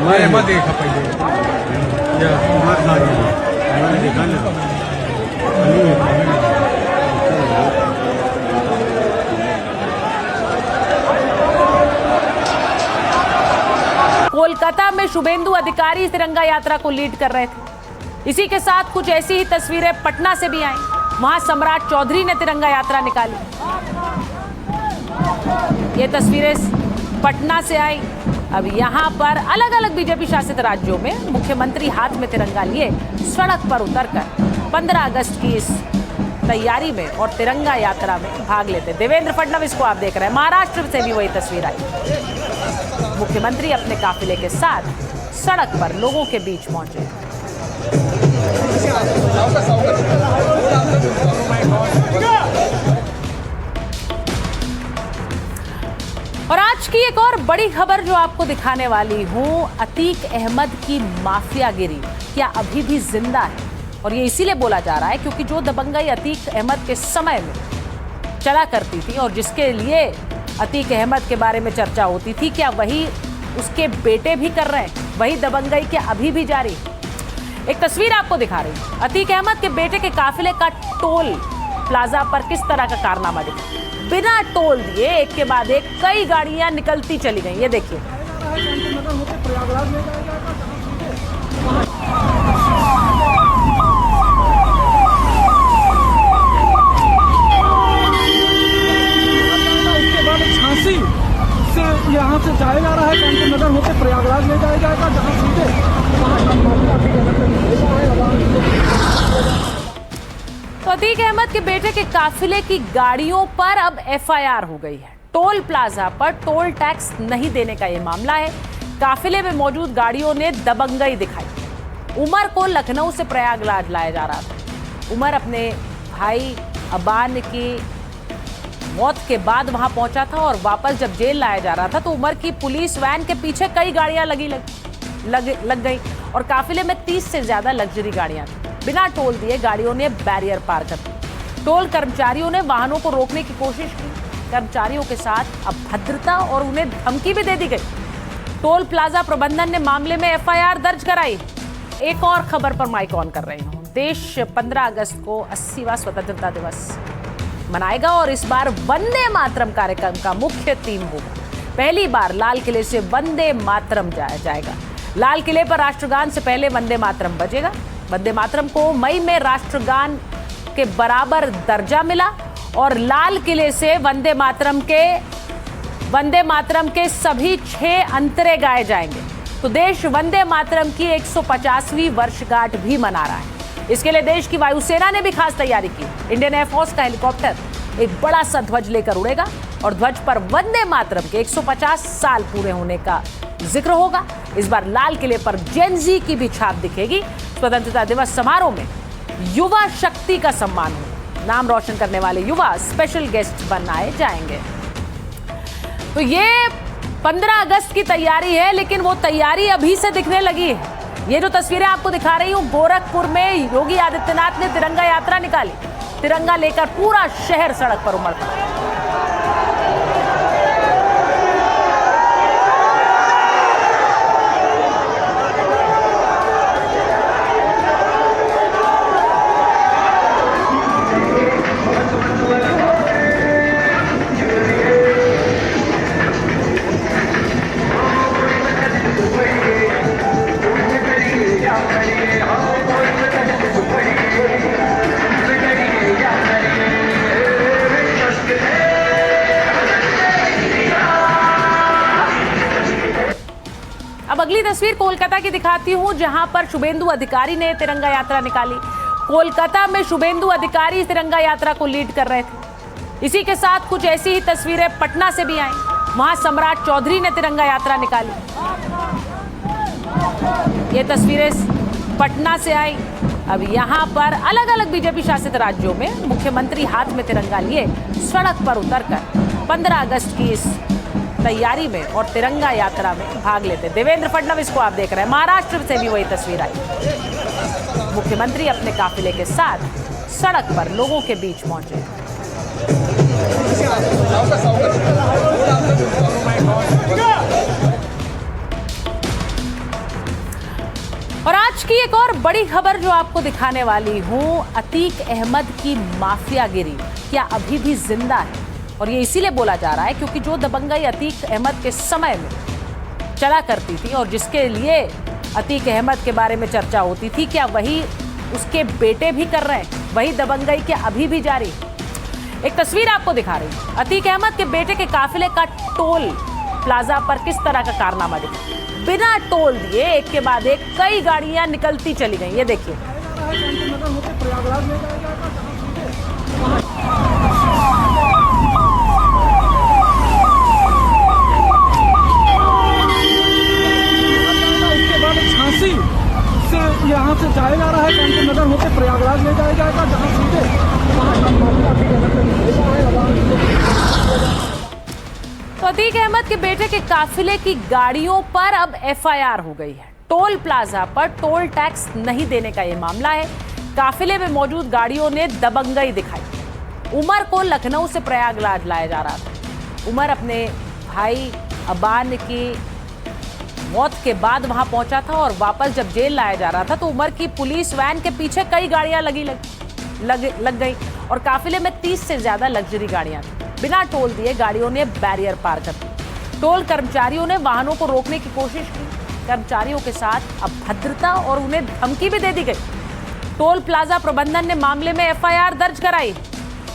मत देखा पहले देखा ना कोलकाता में शुभेंदु अधिकारी तिरंगा यात्रा को लीड कर रहे थे। इसी के साथ कुछ ऐसी ही तस्वीरें पटना से भी आई। वहां सम्राट चौधरी ने तिरंगा यात्रा निकाली। ये तस्वीरें पटना से आई। अब यहां पर अलग अलग बीजेपी शासित राज्यों में मुख्यमंत्री हाथ में तिरंगा लिए सड़क पर उतरकर 15 अगस्त की इस तैयारी में और तिरंगा यात्रा में भाग लेते। देवेंद्र फडणवीस को आप देख रहे हैं। महाराष्ट्र से भी वही तस्वीर आई। मुख्यमंत्री अपने काफिले के साथ सड़क पर लोगों के बीच पहुंचे। और आज की एक और बड़ी खबर जो आपको दिखाने वाली हूं, अतीक अहमद की माफियागिरी क्या अभी भी जिंदा है? और ये इसीलिए बोला जा रहा है क्योंकि जो दबंगई अतीक अहमद के समय में चला करती थी और जिसके लिए अतीक अहमद के बारे में चर्चा होती थी, क्या वही उसके बेटे भी कर रहे हैं? वही दबंगई क्या अभी भी जारी? एक तस्वीर आपको दिखा रही हूं। अतीक अहमद के बेटे के काफिले का टोल प्लाजा पर किस तरह का कारनामा दिखा। बिना टोल दिए एक के बाद एक कई गाड़ियां निकलती चली गई। ये देखिए। झांसी से यहाँ से जाया जा रहा है, कानपुर नगर होकर प्रयागराज ले जाया जाएगा, जहाँ सीधे तो अतीक अहमद के बेटे के काफिले की गाड़ियों पर अब एफआईआर हो गई है। टोल प्लाजा पर टोल टैक्स नहीं देने का ये मामला है। काफिले में मौजूद गाड़ियों ने दबंगई दिखाई। उमर को लखनऊ से प्रयागराज लाया जा रहा था। उमर अपने भाई अबान की मौत के बाद वहां पहुंचा था और वापस जब जेल लाया जा रहा था तो उमर की पुलिस वैन के पीछे कई गाड़ियां लग गई और काफिले में 30 से ज्यादा लग्जरी गाड़ियां थी। बिना टोल दिए गाड़ियों ने बैरियर पार कर दी। टोल कर्मचारियों ने वाहनों को रोकने की कोशिश की। कर्मचारियों के साथ अभद्रता और उन्हें धमकी भी दे दी गई। टोल प्लाजा प्रबंधन ने मामले में एफआईआर दर्ज कराई। एक और खबर पर माइक ऑन कर रही हूं। देश 15 अगस्त को 80वां स्वतंत्रता दिवस मनाएगा और इस बार वंदे मातरम कार्यक्रम का मुख्य थीम होगा। पहली बार लाल किले से वंदे मातरम जाया जाएगा। लाल किले पर राष्ट्रगान से पहले वंदे मातरम बजेगा। वंदे मातरम को मई में राष्ट्रगान के बराबर दर्जा मिला और लाल किले से वंदे मातरम के सभी 6 अंतरे गाए जाएंगे। तो देश वंदे मातरम की 150वीं वर्षगांठ भी मना रहा है। इसके लिए देश की वायुसेना ने भी खास तैयारी की। इंडियन एयरफोर्स का हेलीकॉप्टर एक बड़ा सा ध्वज लेकर उड़ेगा और ध्वज पर वंदे मातरम के 150 साल पूरे होने का जिक्र होगा। इस बार लाल किले पर जेन जी की भी छाप दिखेगी। स्वतंत्रता दिवस समारोह में युवा शक्ति का सम्मान होगा। नाम रोशन करने वाले युवा स्पेशल गेस्ट बनाए जाएंगे। तो ये 15 अगस्त की तैयारी है, लेकिन वो तैयारी अभी से दिखने लगी है। ये जो तस्वीरें आपको दिखा रही हूं, गोरखपुर में योगी आदित्यनाथ ने तिरंगा यात्रा निकाली। तिरंगा लेकर पूरा शहर सड़क पर उमड़ पड़ा। अब अगली तस्वीर कोलकाता की दिखाती हूं, जहां पर शुभेंदु अधिकारी ने तिरंगा यात्रा निकाली। कोलकाता में शुभेंदु अधिकारी तिरंगा यात्रा को लीड कर रहे थे। इसी के साथ कुछ ऐसी ही तस्वीरें पटना से भी आई। वहां सम्राट चौधरी ने तिरंगा यात्रा निकाली। ये तस्वीरें पटना से आई। अब यहां पर अलग अलग बीजेपी शासित राज्यों में मुख्यमंत्री हाथ में तिरंगा लिए सड़क पर उतरकर 15 अगस्त की इस तैयारी में और तिरंगा यात्रा में भाग लेते। देवेंद्र फडणवीस को आप देख रहे हैं। महाराष्ट्र से भी वही तस्वीर आई। मुख्यमंत्री अपने काफिले के साथ सड़क पर लोगों के बीच पहुंचे। बड़ी खबर जो आपको दिखाने वाली हूं, अतीक अहमद की माफियागिरी क्या अभी भी जिंदा है? और ये इसीलिए बोला जा रहा है क्योंकि जो दबंगई अतीक अहमद के समय में चला करती थी और जिसके लिए अतीक अहमद के बारे में चर्चा होती थी, क्या वही उसके बेटे भी कर रहे हैं? वही दबंगई क्या अभी भी जारी है? एक तस्वीर आपको दिखा रही हूं, अतीक अहमद के बेटे के काफिले का टोल प्लाजा पर किस तरह का कारनामा दिखा। बिना टोल दिए एक के बाद एक कई गाड़ियां निकलती चली गई। ये देखिए, नगर होते प्रयागराज ले जाया जाएगा, उसके बाद झांसी से यहाँ से जाया जा रहा है, कानपुर नगर होते प्रयागराज ले जाया जाएगा, जहाँ सीधे तो अतीक अहमद के बेटे के काफिले की गाड़ियों पर अब एफआईआर हो गई है। टोल प्लाजा पर टोल टैक्स नहीं देने का ये मामला है। काफिले में मौजूद गाड़ियों ने दबंगई दिखाई। उमर को लखनऊ से प्रयागराज लाया जा रहा था। उमर अपने भाई अबान की मौत के बाद वहां पहुंचा था और वापस जब जेल लाया जा रहा था तो उमर की पुलिस वैन के पीछे कई गाड़ियां लग गई और काफिले में 30 से ज्यादा लग्जरी गाड़ियां थी। बिना टोल दिए गाड़ियों ने बैरियर पार कर दी। टोल कर्मचारियों ने वाहनों को रोकने की कोशिश की। कर्मचारियों के साथ अभद्रता और उन्हें धमकी भी दे दी गई। टोल प्लाजा प्रबंधन ने मामले में एफआईआर दर्ज कराई।